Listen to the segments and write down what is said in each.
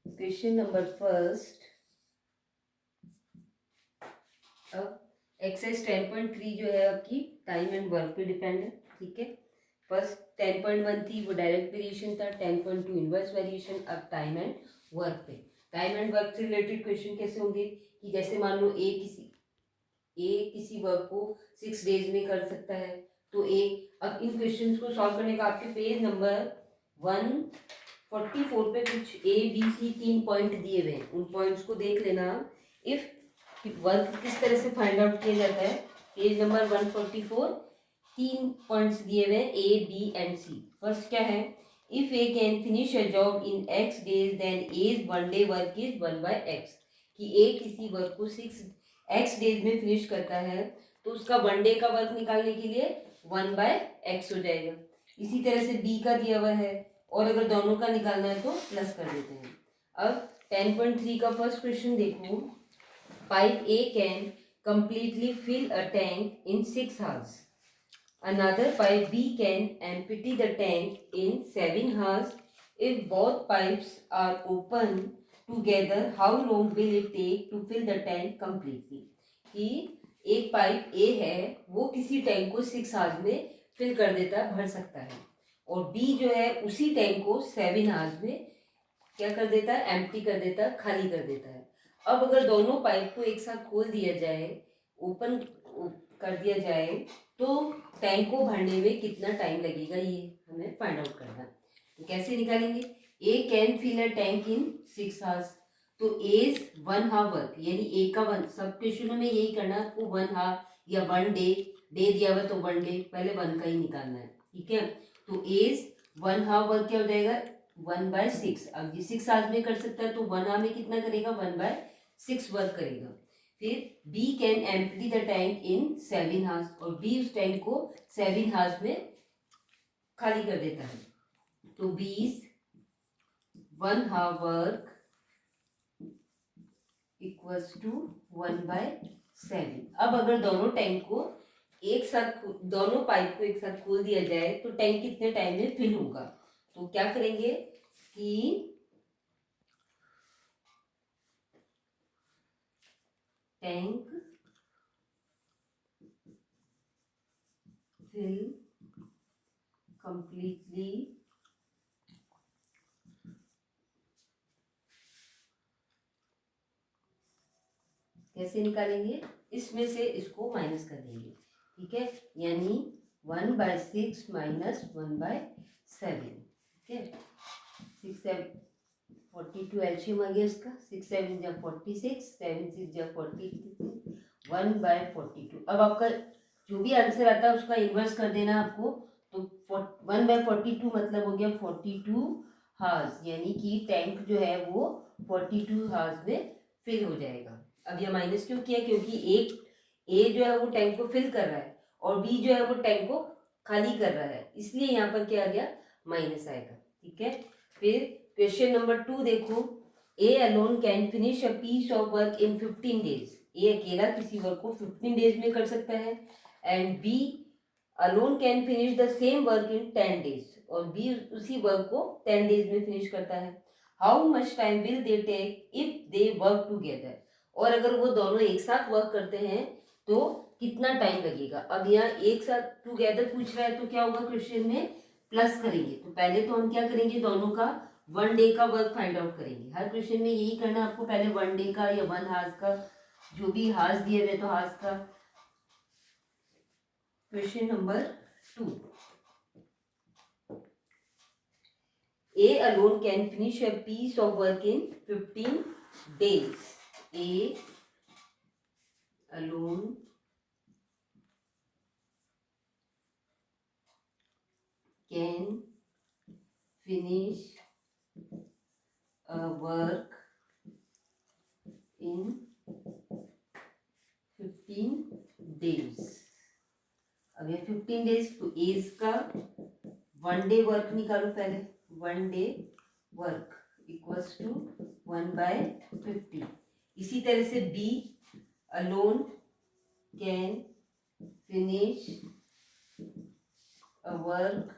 Question number first. अब exercise 10.3 जो है आपकी टाइम एंड वर्क पे डिपेंड है, ठीक है। फर्स्ट 10.1 थी वो डायरेक्ट वेरिएशन था, 10.2 इनवर्स वेरिएशन। अब टाइम एंड वर्क पे, टाइम एंड वर्क से रिलेटेड क्वेश्चन कैसे होंगे कि जैसे मान लो ए किसी वर्क को 6 डेज में कर सकता है, तो अब इन क्वेश्चंस को सॉल्व करने का आपके पेज नंबर 144 पे कुछ ABC 3 पॉइंट दिए हुए हैं, उन पॉइंट्स को देख लेना। इफ वर्क किस तरह से फाइंड आउट किया जाता है, पेज नंबर 144 3 पॉइंट्स दिए हुए हैं A, B and C। First क्या है, if A can finish a job in X days then as 1 day work is 1/X। कि ए किसी वर्क को 6 डेज में फिनिश करता है तो उसका 1 डे का वर्क निकालने के लिए 1/X हो जाएगा। इसी तरह से बी का दिया हुआ है, और अगर दोनों का निकालना है तो प्लस कर देते हैं। अब 10.3 का फर्स्ट क्वेश्चन देखो। Pipe A can completely fill a tank in 6 hours. Another pipe B can empty the tank in 7 hours. If both pipes are open together, how long will it take to fill the tank completely? कि एक pipe ए है वो किसी tank को 6 hours में fill कर देता है, भर सकता है, और बी जो है उसी टैंक को 7 आवर्स में क्या कर देता है, एम्प्टी कर देता है, खाली कर देता है। अब अगर दोनों पाइप को एक साथ खोल दिया जाए, ओपन कर दिया जाए, तो टैंक को भरने में कितना टाइम लगेगा ये हमें फाइंड आउट करना है। तो कैसे निकालेंगे, A can fill a tank in 6 hours, तो एज 1 हाफ वर्क, यानी ए का 1, सब क्वेश्चनों में यही करना है आपको, 1 हाफ या 1 डे, डे दिया हुआ तो 1 डे, पहले 1 का ही निकालना है, ठीक है। तो एज 1 हाफ वर्क क्या हो जाएगा, 1/6। अब ये 6 आवर्स में कर सकता है तो 1 आवर में कितना करेगा, 1/6 वर्क करेगा। फिर B can empty the tank in 7 hours, और बी उस टैंक को 7 आवर्स में खाली कर देता है। तो बीज 1 हाफ वर्क इक्वल्स टू 1/7। अब अगर दोनों टैंक को एक साथ, दोनों पाइप को एक साथ खोल दिया जाए तो टैंक कितने टाइम में फिल होगा। तो क्या करेंगे कि टैंक फिल completely कैसे निकालेंगे, इसमें से इसको माइनस कर देंगे, ठीक है। यानी 1/6 माइनस 1/7, ठीक है। 6 7 42 एल्शियम आ गया इसका, 6 7 जा 46, 7 6 जा 42, 1/42। अब आपका जो भी आंसर आता है उसका इन्वर्स कर देना आपको। तो 1/42 मतलब हो गया 42 हार्स, यानी कि टैंक जो है वो 42 हार्स में फिल हो जाएगा। अब यह माइनस क्यों किया, क्योंकि एक ए जो है वो टैंक को फिल कर रहा है और बी जो है वो टैंक को खाली कर रहा है, इसलिए यहाँ पर क्या आ गया, माइनस आएगा, ठीक है। फिर क्वेश्चन नंबर 2 देखो। A alone can finish a piece of work in 15 days. A अकेला किसी वर्क को 15 डेज में कर सकता है, and B alone can finish the same work in 10 days, और बी उसी वर्क को 10 डेज में फिनिश करता है। How much time will they take if they work together. और अगर वो दोनों एक साथ वर्क करते हैं तो कितना टाइम लगेगा। अब यहाँ एक साथ टूगेदर पूछ रहा है तो क्या होगा, क्वेश्चन में प्लस करेंगे। तो पहले तो हम क्या करेंगे, दोनों का 1 डे का वर्क फाइंड आउट करेंगे। हर क्वेश्चन में यही करना आपको, पहले 1 डे का या 1 हार्स का, जो भी हार्स दिए हुए तो हार्स का। Question number 2। A alone can finish a piece of work in 15 days. A alone can finish a work in 15 days. अब ये 15 डेज, तो एज का 1 डे वर्क निकालो पहले। 1 डे वर्क इक्वल्स टू 1/50। इसी तरह से B alone can finish a work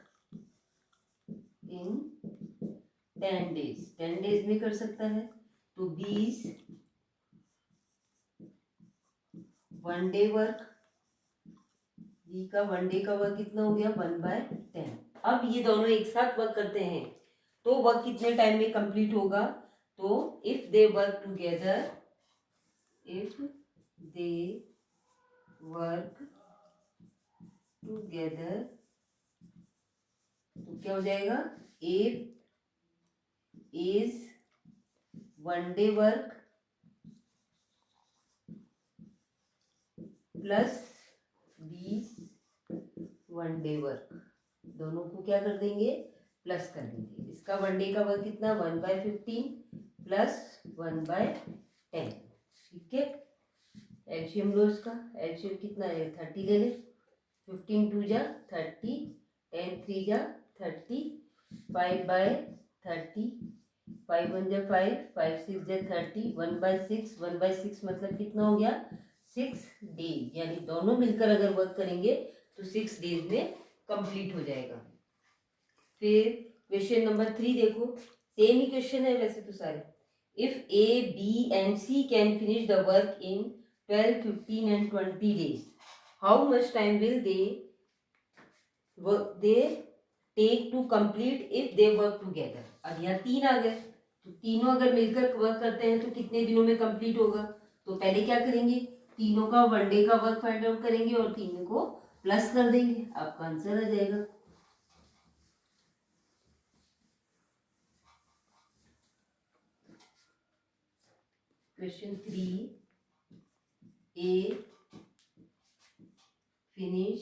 10 days, 10 days में कर सकता है। तो 20 1 डे वर्क, बी का 1 डे का वर्क कितना हो गया 1/10। अब ये दोनों एक साथ वर्क करते हैं तो वर्क कितने टाइम में कंप्लीट होगा? तो if they work together, if they work together, तो क्या हो जाएगा? A is 1 day work plus 20 1 day work, दोनों को क्या कर देंगे? प्लस कर देंगे। इसका 1 डे का वर्क कितना 1/15 प्लस 1/10। ठीक है, एलसीएम लो इसका। एलसीएम कितना है 30 ले ले। 15 2 जा 30, 10 3 जा 30, 5/30, 5 1 जा 5, 5 6 जा 30, 1/6, 1/6 मतलब कितना हो गया 6 डेज। यानी दोनों मिलकर अगर वर्क करेंगे तो 6 डेज में कंप्लीट हो जाएगा। फिर क्वेश्चन नंबर 3 देखो, सेम ही क्वेश्चन है वैसे तो सारे। If A B and C can finish the work in 12 15 and 20 days, how much time will they take to complete if they work together. अब यहाँ 3 आ गए, तो तीनों अगर मिलकर वर्क करते हैं तो कितने दिनों में कंप्लीट होगा? तो पहले क्या करेंगे, तीनों का 1 डे का वर्क फाइंड आउट करेंगे और तीनों को प्लस कर देंगे, आपका आंसर आ जाएगा। Question 3, A finish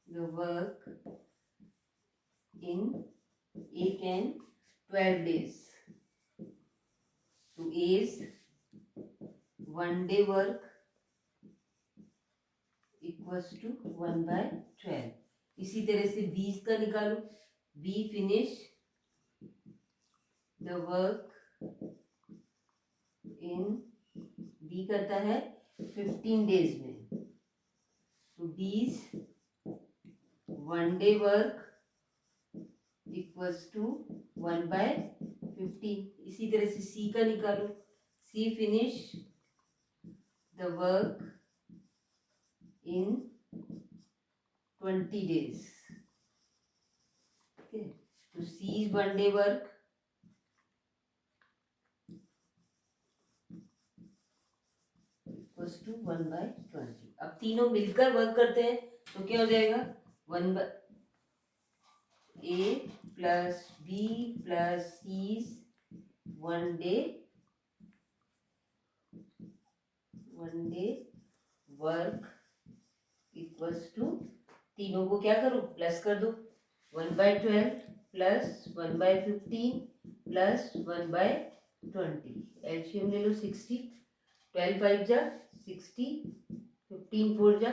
the work in 8 and 12 days, to A's 1 day work equals to 1/12। इसी तरह से 20 का निकालो, B finish the work in, B करता है 15 डेज में, तो 20 1 डे वर्क इक्वल्स टू 1/15। इसी तरह से सी का निकालो, C finish the work in 20 days। Okay, तो C is 1 day work equals to 1/20। अब तीनों मिलकर वर्क करते हैं तो क्या हो जाएगा 1 A plus B plus C 1 day work equals to, तीनों को क्या करो प्लस कर दो, 1/12 प्लस 1/15 प्लस 1/20। एलसीएम ले लो 60, 12 5 जा 60, 15 4 जा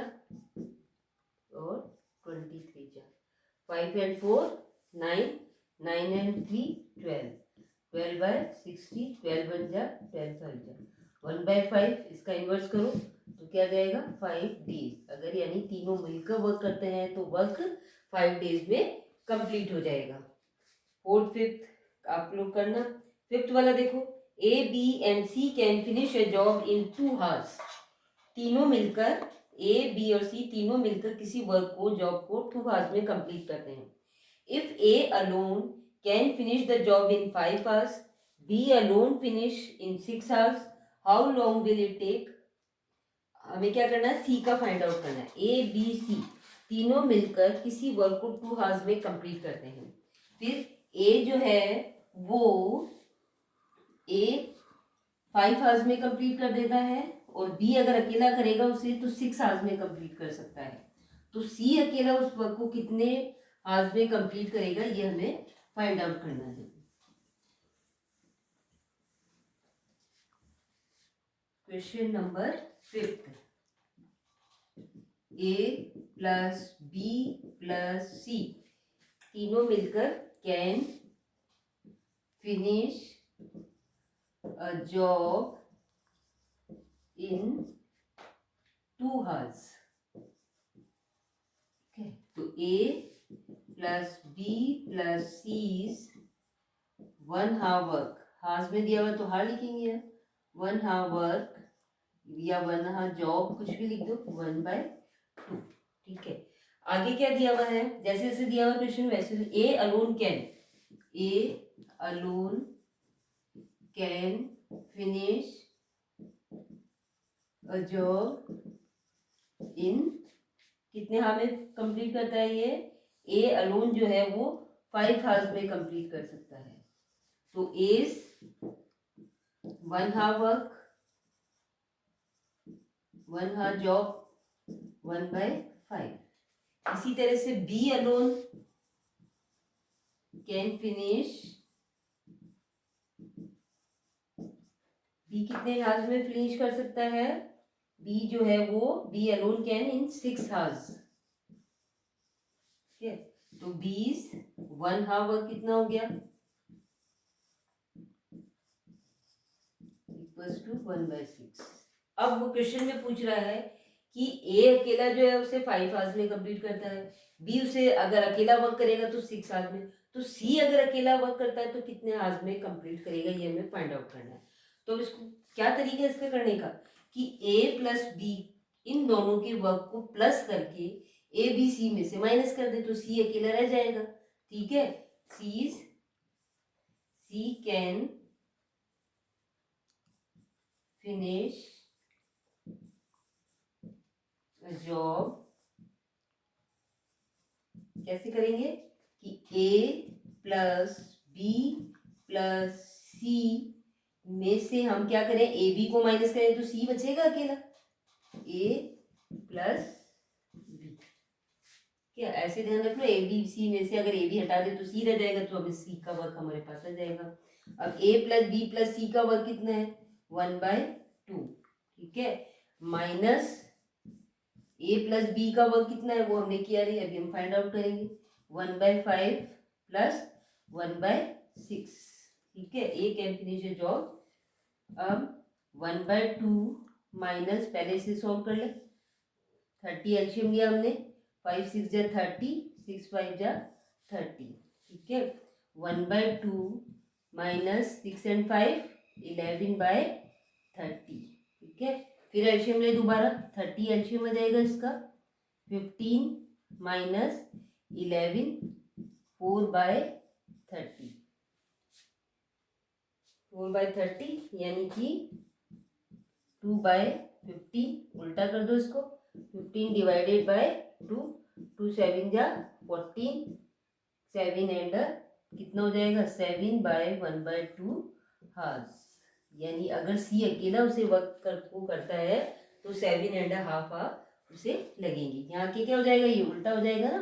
और 23 जा, 5 and 4 9, 9 and 3 12, 12/60, 12 1 जा 12 5 जा 1/5। इसका इन्वर्स करो तो क्या जाएगा 5 डेज। अगर यानी तीनों मिलकर वर्क करते हैं तो वर्क 5 डेज में कंप्लीट हो जाएगा। 4th 5th आप लोग करना। 5th वाला देखो, A B and C can finish a job in 2 hours। तीनों मिलकर ए बी और सी तीनों मिलकर किसी वर्क को जॉब को 2 hours में कंप्लीट करते हैं। If A alone can finish the job in 5 hours, B alone finish in 6 hours, how long will it take. हमें क्या करना है, सी का फाइंड आउट करना है। ए बी सी तीनों मिलकर किसी वर्क को 2 hours में कंप्लीट करते हैं। फिर ए जो है वो ए 5 hours में कंप्लीट कर देता है और बी अगर अकेला करेगा उसे तो 6 hours में कंप्लीट कर सकता है। तो सी अकेला उस वर्क को कितने hours में कंप्लीट करेगा ये हमें फाइंड आउट करना है। Question number 5, A plus B plus C तीनों मिलकर can finish a job in 2 hours। तो A plus B plus C's 1/2 work, half में दिया हुआ तो हाफ लिखेंगे ना, 1/2 वर्क या 1/2 जॉब, कुछ भी लिख दो, 1/2। ठीक है, आगे क्या दिया हुआ है, जैसे जैसे दिया हुआ क्वेश्चन वैसे ए alone can finish a job इन, कितने हाफ में कंप्लीट करता है ये, ए अलोन जो है वो 5 हावर्स में कंप्लीट कर सकता है। तो एज 1/2 वर्क, 1/2 जॉब, 1/5। इसी तरह से B alone can finish, B कितने हार्स में फिनिश कर सकता है, बी जो है वो B alone can in 6 hours. ठीक है, तो बीस 1/2 वर्क कितना हो गया, इक्वल्स टू 1/6। अब वो क्वेश्चन में पूछ रहा है कि ए अकेला जो है उसे 5 आवर्स में कंप्लीट करता है, बी उसे अगर अकेला वर्क करेगा तो 6 आवर्स में, तो सी अगर अकेला वर्क करता है तो कितने आवर्स में कंप्लीट करेगा, ये हमें फाइंड आउट करना है। तो इसको क्या तरीका है इसका करने का कि ए प्लस बी इन दोनों के वर्क को प्लस करके ए बी सी में से माइनस कर दे तो सी अकेला रह जाएगा। ठीक है, सी कैन फिनिश जॉब, कैसे करेंगे कि ए प्लस बी प्लस सी में से हम क्या करें, ए बी को माइनस करें तो सी बचेगा अकेला, ए प्लस बी। क्या ऐसे ध्यान रखना, ए बी सी में से अगर ए बी हटा दे तो सी रह जाएगा, तो अब सी का वर्क हमारे पास आ जाएगा। अब ए प्लस बी प्लस सी का वर्क कितना है, 1/2। ठीक है, माइनस ए प्लस बी का वर्क कितना है वो हमने किया नहीं, अभी हम फाइंड आउट करेंगे, 1/5 प्लस 1/6। ठीक है, ए कैन फिनिश अ जॉब। अब 1/2 माइनस, पहले से सॉल्व कर ले, 30 एलसीएम लिया हमने, 5 6 जा 30, 6 5 जा 30। ठीक है, 1/2 माइनस 6 and 5 11/30। ठीक है, फिर एलसीएम ले दोबारा, 30 एलसीएम आ जाएगा इसका, 15 माइनस 11 4/30, 4/30 यानी कि 2/15, उल्टा कर दो इसको, 15 डिवाइडेड बाय 2, 2 7 जा 14, 7 एंड कितना हो जाएगा 7/1/2 हार्स। यानी अगर सी अकेला उसे वर्क को करता है तो 7.5 हाफ उसे लगेंगे। यहाँ के क्या हो जाएगा, ये उल्टा हो जाएगा ना,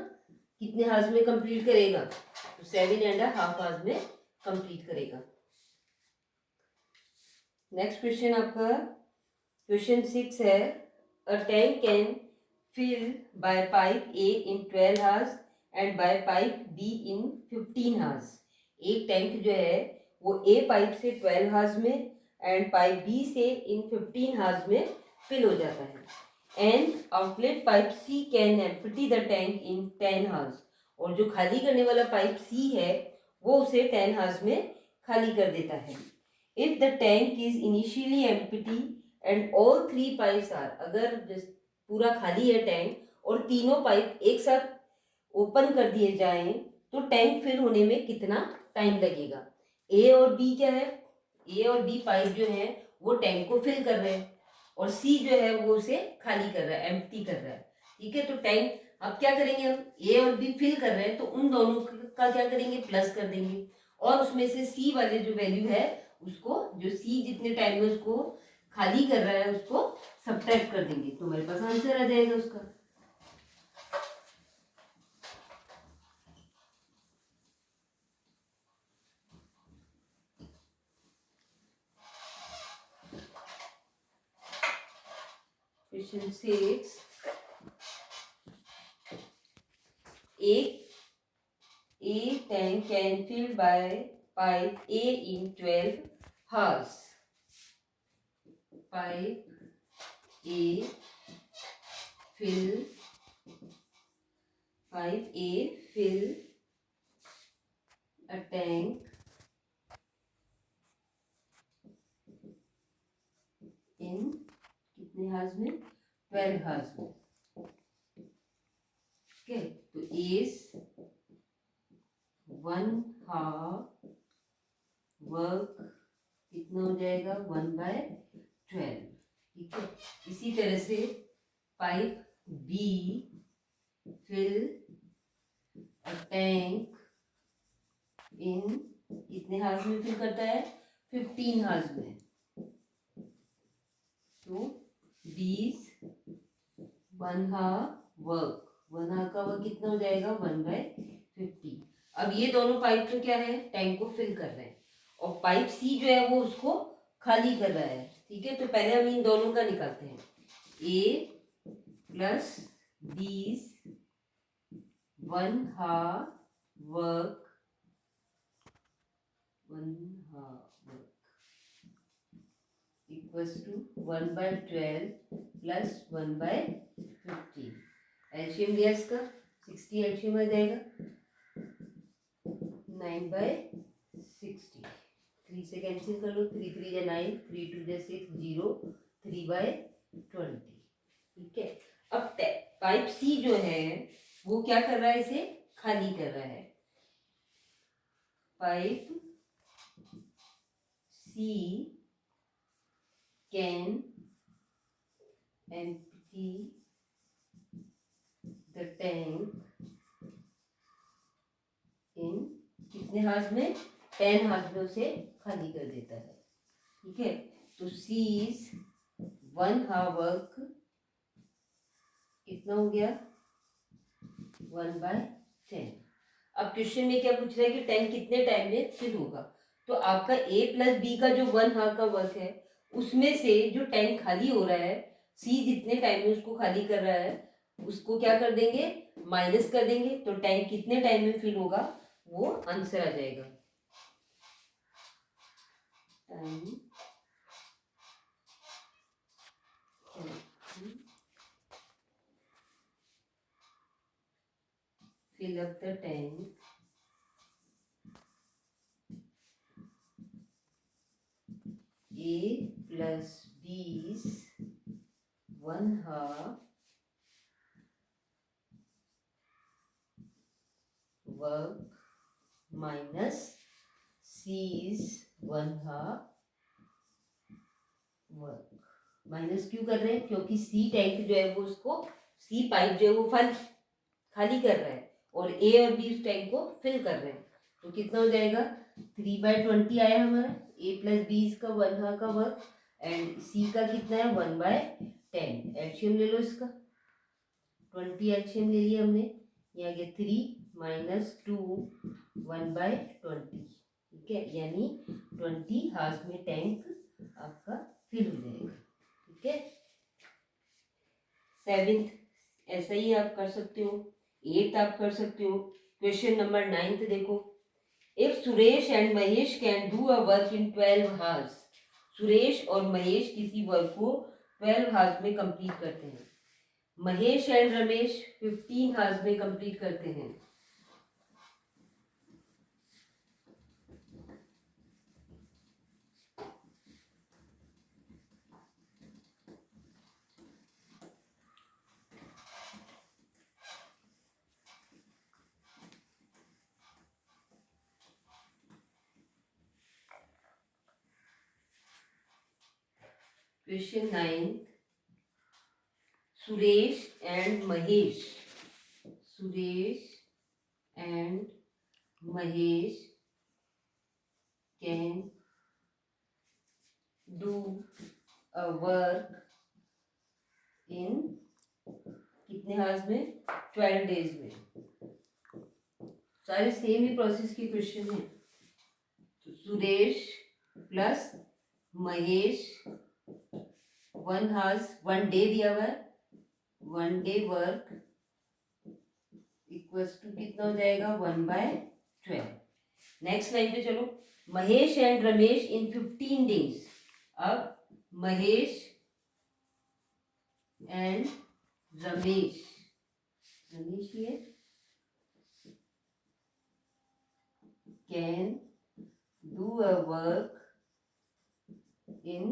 कितने हार्स में कंप्लीट करेगा, तो 7.5 हार्स में कंप्लीट करेगा। नेक्स्ट क्वेश्चन आपका क्वेश्चन 6 है, a tank can fill by pipe A in 12 hours and by pipe B in 15 hours. एक टैंक जो है वो ए पाइप से 12 हार्स में एंड पाइप बी से इन 15 हार्स में फिल हो जाता है, and outlet pipe C can empty the tank in 10 hours. और जो खाली करने वाला पाइप सी है वो उसे 10 हार्स में खाली कर देता है। If the tank is initially empty and all 3 pipes are, अगर पूरा खाली है टैंक और तीनों पाइप एक साथ ओपन कर दिए जाएं तो टैंक फिल होने में कितना टाइम लगेगा। ए और बी क्या है, ए और बी पाइप जो है वो टैंक को फिल कर रहे हैं और सी जो है वो उसे खाली कर रहा है, एम्प्टी कर रहा है। ठीक है, तो टैंक अब क्या करेंगे, हम ए और बी फिल कर रहे हैं तो उन दोनों का क्या करेंगे, प्लस कर देंगे, और उसमें से सी वाले जो वैल्यू है उसको, जो सी जितने टाइम में उसको खाली कर रहा है उसको सब्ट्रैक्ट कर देंगे, तो मेरे पास आंसर आ जाएगा उसका। Question 6, a tank can fill by pipe A in 12 hours. Pipe A fill a tank in कितने हार्स में? 12 हार्स में. ओके, तो इज 1 हाफ वर्क कितना हो जाएगा? 1/12. ठीक है. इसी तरह से pipe B fill a tank in कितने हार्स में फिल करता है? 15 हार्स में. तो बीस 1 हाफ वर्क, 1 हाफ का वर्क कितना हो जाएगा? 1/50. अब ये दोनों पाइप तो क्या है? टैंक को फिल कर रहे हैं, और पाइप सी जो है वो उसको खाली कर रहा है. ठीक है, तो पहले हम इन दोनों का निकालते हैं. ए प्लस बीस 1 half work 1 half work equals to 1/12 plus 1/50. LCM दिया इसका 60, एलसीएम आ जाएगा 9/60. 3 से कैंसिल कर लो, 3 3 या 9, 3 2 या 6, 0, 3/20. ठीक है. अब पाइप सी जो है वो क्या कर रहा है? इसे खाली कर रहा है. Pipe C can empty the tank in कितने हार्स में? 10 हार्स में उसे खाली कर देता है. ठीक है, तो सीज 1 हाफ वर्क कितना हो गया? 1/10. अब क्वेश्चन में क्या पूछ रहा है कि टैंक कितने टाइम में फिल होगा? तो आपका ए प्लस बी का जो 1 हाफ का वर्क है उसमें से जो टैंक खाली हो रहा है, सी जितने टाइम में उसको खाली कर रहा है उसको क्या कर देंगे? माइनस कर देंगे. तो टैंक कितने टाइम में फिल होगा वो आंसर आ जाएगा. Time fill up the tank A plus B's 1 half work minus C's 1 half work. Minus क्यों कर रहे हैं? क्योंकि सी टैंक जो है वो उसको, सी पाइप जो है वो खाली कर रहा है और ए और बी उस टैंक को फिल कर रहे हैं. तो कितना हो जाएगा? 3/20 आया हमारा. ए प्लस बी इसका 1 हाफ का वर्क एंड सी का कितना है? 1/10. एलसीएम ले लो इसका. 20 एलसीएम ले लिया हमने. यहाँ गया 3 माइनस 2 1/20. ठीक है, यानी 20 हार्स में टैंक आपका फिल हो जाएगा. ठीक है. 7th ऐसा ही आप कर सकते हो. 8th आप कर सकते हो. क्वेश्चन नंबर 9th देखो. If Suresh and Mahesh can do a work in 12 hours, Suresh और महेश किसी वर्क को 12 हार्स में कंप्लीट करते हैं. महेश एंड रमेश 15 हार्स में कंप्लीट करते हैं. Question 9. Suresh and Mahesh. Suresh and Mahesh can do a work in कितने हार्स में? 12 डेज में. सारे सेम ही प्रोसेस की क्वेश्चन है. तो Suresh plus Mahesh 1 hours 1 day दिया हुआ है. 1 डे वर्क इक्वल्स टू कितना हो जाएगा? 1/12. नेक्स्ट लाइन पे चलो. Mahesh and Ramesh in 15 days. अब महेश एंड रमेश ही है. Can do a work in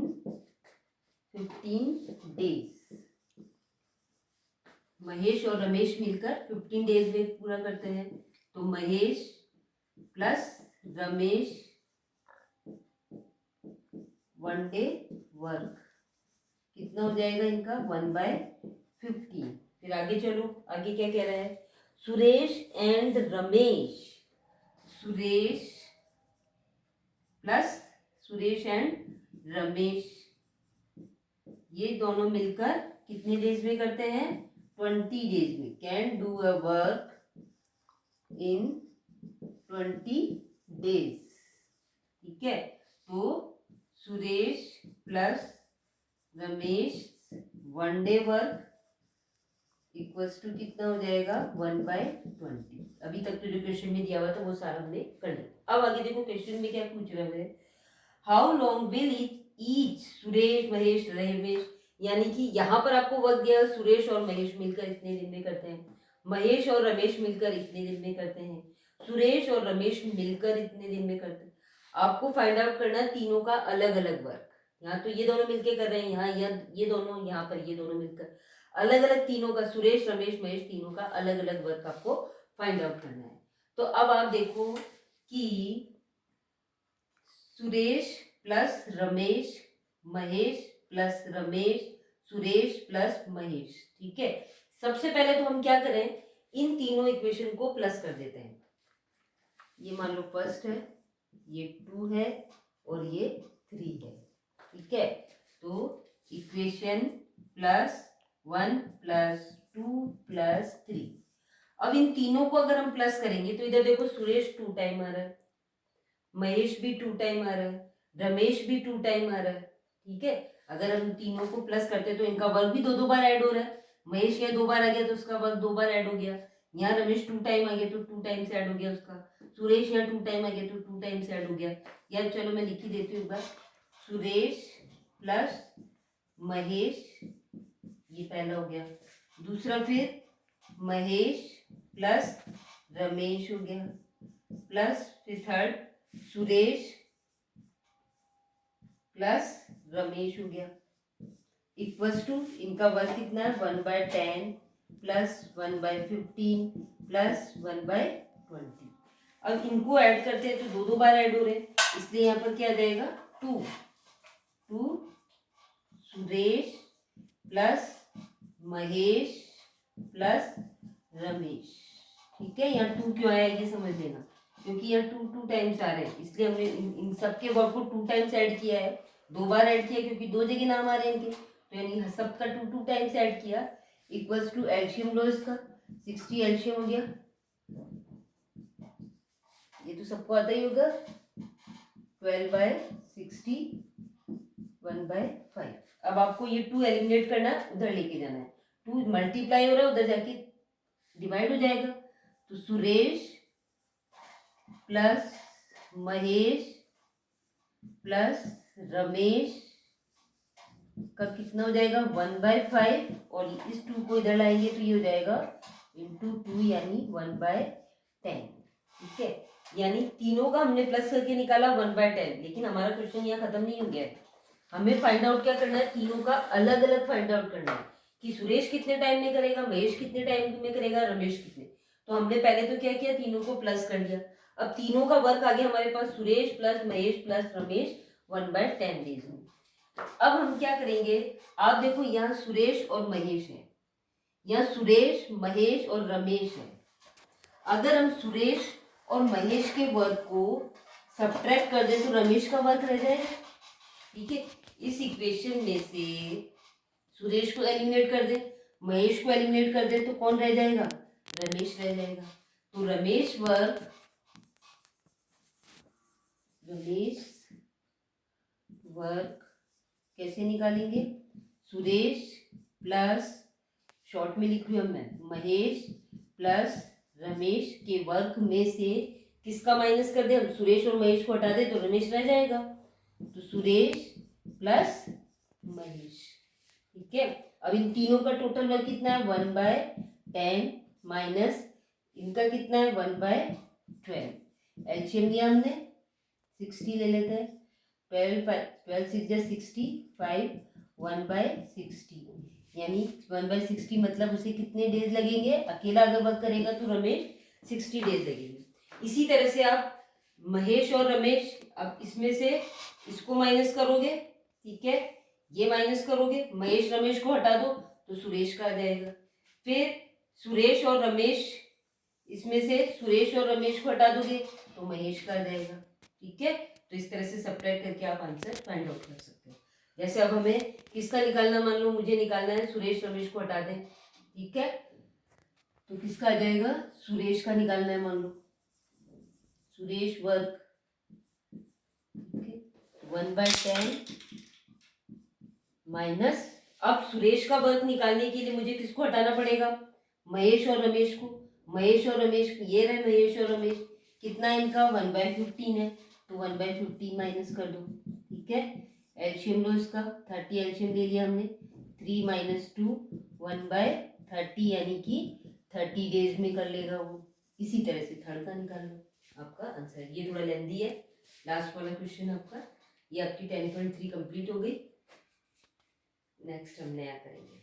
15 days। Mahesh और रमेश मिलकर 15 डेज में पूरा करते हैं। तो Mahesh plus Ramesh 1 day work कितना हो जाएगा इनका 1/15। फिर आगे चलो, आगे क्या कह रहा है, Suresh and Ramesh, Suresh plus Suresh and Ramesh ये दोनों मिलकर कितने डेज में करते हैं 20 डेज में। Can do a work in 20 days. ठीक है, तो Suresh plus Ramesh 1 day work equals to कितना हो जाएगा 1/20। अभी तक तो जो क्वेश्चन में दिया हुआ था वो सारा हमने कर लिया। अब आगे देखो क्वेश्चन में क्या पूछ रहे हैं, how long will each Suresh Mahesh Ramesh, यानी कि यहाँ पर आपको वर्क दिया सुरेश और महेश मिलकर इतने दिन में करते हैं, महेश और रमेश मिलकर इतने दिन में करते हैं, सुरेश और रमेश मिलकर इतने दिन में करते हैं। आपको फाइंड आउट करना तीनों का अलग अलग वर्क। यहाँ तो ये दोनों मिलकर कर रहे हैं, यहाँ ये दोनों, यहाँ पर ये दोनों मिलकर, अलग अलग तीनों का, सुरेश रमेश महेश तीनों का अलग अलग वर्क आपको फाइंड आउट करना है। तो अब आप देखो कि Suresh plus Ramesh Mahesh plus Ramesh Suresh plus Mahesh. ठीक है, सबसे पहले तो हम क्या करें, इन तीनों इक्वेशन को प्लस कर देते हैं। ये मान लो फर्स्ट है, ये 2 है और ये 3 है। ठीक है, तो इक्वेशन +1 +2 +3। अब इन तीनों को अगर हम प्लस करेंगे तो इधर देखो सुरेश 2 टाइम आ रहा है, महेश भी 2 टाइम आ रहा है, रमेश भी 2 टाइम आ रहा है। ठीक है, अगर हम तीनों को प्लस करते तो इनका वर्क भी 2 बार ऐड हो रहा है। महेश यहाँ 2 बार आ गया तो उसका वर्क 2 बार ऐड हो गया, यहाँ रमेश 2 टाइम आ गया तो 2 टाइम्स ऐड हो गया उसका, सुरेश यहाँ 2 टाइम आ गया तो 2 टाइम्स ऐड हो गया। या चलो मैं लिख ही देती हूँ एक बार, सुरेश प्लस महेश, ये पहला हो गया, दूसरा फिर महेश प्लस रमेश हो गया, प्लस फिर थर्ड सुरेश प्लस रमेश हो गया, इक्वल्स टू इनका वर्क कितना है 1/10 प्लस 1/15 प्लस 1/20। अब इनको ऐड करते हैं तो 2 बार ऐड हो रहे हैं, इसलिए यहाँ पर क्या आ जाएगा 2 सुरेश प्लस महेश प्लस रमेश। ठीक है, यहाँ 2 क्यों आया ये समझ लेना, क्योंकि यहाँ 2 टाइम्स आ रहे हैं, इसलिए हमने इन सबके वर्क को 2 टाइम्स ऐड किया है, 2 बार ऐड किया क्योंकि 2 जगह नाम आ रहे हैं इनके, तो यानी सबका 2 टाइम्स ऐड किया। इक्वल्स टू एलसीएम लो इसका, 60 एलसीएम हो गया, ये तो सबको आता ही होगा, 12/60 1/5। अब आपको ये 2 एलिमिनेट करना, उधर लेके जाना है, 2 मल्टीप्लाई हो रहा है उधर जाके डिवाइड हो जाएगा। तो सुरेश प्लस महेश प्लस रमेश का कितना हो जाएगा 1/5, और इस 2 को इधर लाएंगे तो ये हो जाएगा इंटू 2 यानी 1/10। ठीक है, यानी तीनों का हमने प्लस करके निकाला 1/10, लेकिन हमारा क्वेश्चन यहाँ खत्म नहीं हो गया है। हमें फाइंड आउट क्या करना है, तीनों का अलग अलग फाइंड आउट करना है कि सुरेश कितने टाइम में करेगा, महेश कितने टाइम में करेगा, रमेश कितने। तो हमने पहले तो क्या किया, तीनों को प्लस कर दिया। अब तीनों का वर्क आ गया हमारे पास, Suresh plus Mahesh plus Ramesh 1/10 days में। अब हम क्या करेंगे, आप देखो यहाँ सुरेश और महेश है, यहाँ सुरेश महेश और रमेश है। अगर हम सुरेश और महेश के वर्क को सब्ट्रैक्ट कर दें तो रमेश का वर्क रह जाएगा। ठीक है, इस इक्वेशन में से सुरेश को एलिमिनेट कर दे, महेश को एलिमिनेट कर दे तो कौन रह जाएगा, रमेश रह जाएगा। तो रमेश वर्क कैसे निकालेंगे, सुरेश प्लस, शॉर्ट में लिख रही हूँ मैं, महेश प्लस रमेश के वर्क में से किसका माइनस कर दे, हम सुरेश और महेश को हटा दे तो रमेश रह जाएगा। तो सुरेश प्लस महेश। ठीक है, अब इन तीनों का टोटल वर्क कितना है 1/10 माइनस इनका कितना है 1/12। एलसीएम लिया हमने 60 ले लेते हैं। 12 6 जा 60, 5 1/60 यानी 1/60 मतलब उसे कितने डेज लगेंगे, अकेला अगर वर्क करेगा तो रमेश 60 डेज लगेंगे। इसी तरह से आप महेश और रमेश, अब इसमें से इसको माइनस करोगे, ठीक है, ये माइनस करोगे, महेश रमेश को हटा दो तो सुरेश का आ जाएगा। फिर सुरेश और रमेश, इसमें से सुरेश और रमेश को हटा दोगे तो महेश का आ जाएगा, ठीक है। तो इस तरह से सब्ट्रैक्ट करके आप आंसर फाइंड आउट कर सकते हो। जैसे अब हमें किसका निकालना, मान लो मुझे निकालना है सुरेश रमेश को हटा दें, ठीक है, तो किसका आ जाएगा, सुरेश का निकालना है, मान लो सुरेश वर्ग 1/10 माइनस, अब सुरेश का वर्ग निकालने के लिए मुझे किसको हटाना पड़ेगा, महेश और रमेश को। महेश और रमेश, ये रहे महेश और रमेश, कितना इनका 1/15 है, तो 1/15 माइनस कर दो, ठीक है। एलसीएम लो इसका, 30 एलसीएम ले लिया हमने, 3 - 2 1/30 यानी कि 30 डेज में कर लेगा वो। इसी तरह से थर्ड का निकाल लो, आपका आंसर। ये थोड़ा लेंदी है, लास्ट वाला क्वेश्चन आपका। ये आपकी 10.3 कंप्लीट हो गई। नेक्स्ट हम नया करेंगे।